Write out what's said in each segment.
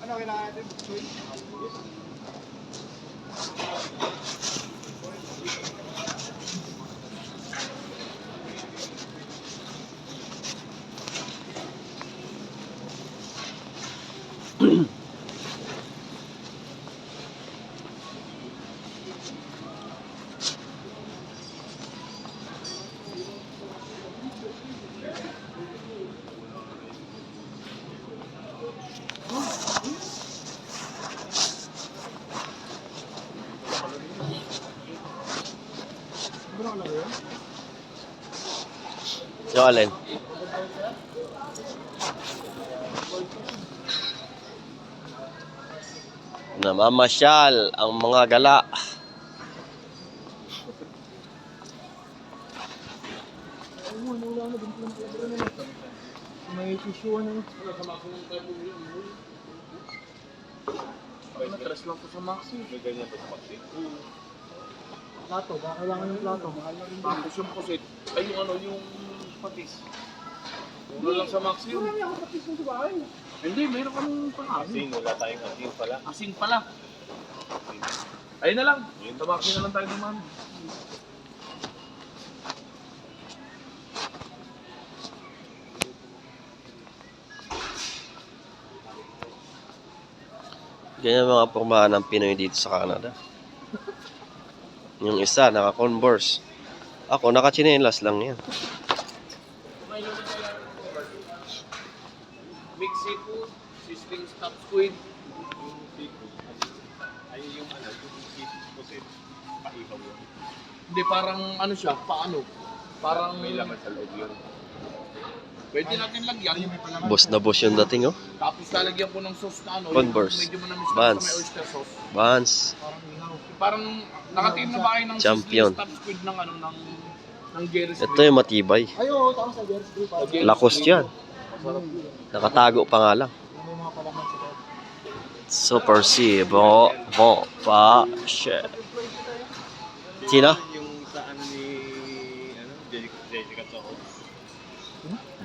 Ano kailangan natin? Yung alin? Namamasyal ang mga gala. May tissue ano. Matras lang po sa Maxi. May ganyan po sa Maxi. Plato, baka kailangan ng plato. Tapos yung pusit, ay yung ano, yung patis. Mura lang sa Maxi yun. Marami ako patis ng bahay. Hindi, mayroon kang pang-asin. Asin, wala tayong asin pala. Asin pala. Ayun na lang. Sa Maxi na lang tayo naman. Ganyan mga pormahan ng Pinoy dito sa Canada. Yung isa, naka-Converse. Ako, naka-chinelas lang yan. Mixed seafood, sizzling stuffed squid. Yung seafood, ay yung ano, yung seafood pusit, paihaw yun. Hindi, parang ano siya, paano? Parang May laman sa loob yun. pwede natin lagyan. Boss na boss yung dating, oh. Tapos lalagyan ko ng sauce na ano, Converse. yung medyo manamis Vans. sa may oyster sauce. Vans. Parang nakatingin na ba kayo ng Champion. sizzling stuffed squid ng ano, ng Jerry's Ito yung matibay. Ay, oo, tama sa Jerry's Grill. Parang Lacoste yan. Nakatago pa nga lang. may mga palaman sa loob. Super C. Bo. Pa. Shit. Sino? Yung sa ano ni, ano, Jessica Soho.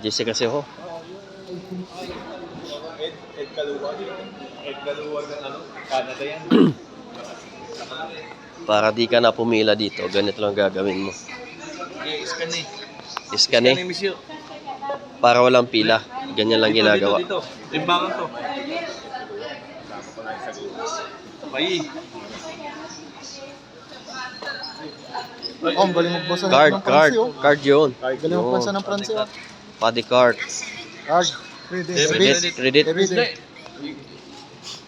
Jessica Seho. Ed Kaluwag. Ed Kaluwag ng ano, Canada yan. Para di ka na pumila dito, ganito lang gagawin mo. Iskan eh. Iskan eh. monsieur. Para walang pila. Ganyan lang ginagawa. Dito. Timbangan to. Bay. Oh, ang galing magbosa Card, ng card. Pransi, oh. Card yun. Galing magbosa ng Pransi, oh. Paddy card. Card. Credit. Credit. Credit. Debit.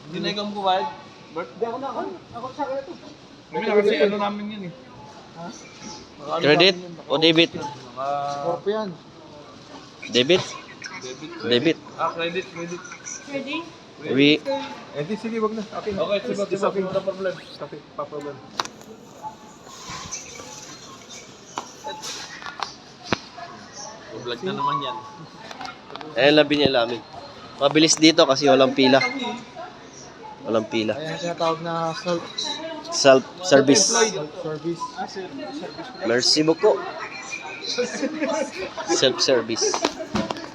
Hindi na ikaw magbabayad. Bert? Hindi ako na. Ako sa akin ito. Kami na kasi ano namin yun eh. Ha? Credit o debit? Scorpion. Debit? Debit. Credit. We Eh, di, sige, wag na. Okay. Okay, sige, wala problem. Okay, pa problem. Vlog na naman yan. labi niya lamin. Mabilis dito kasi walang pila. Walang pila. Ayan ang tinatawag na Self-service. service. Merci beaucoup. Self-service.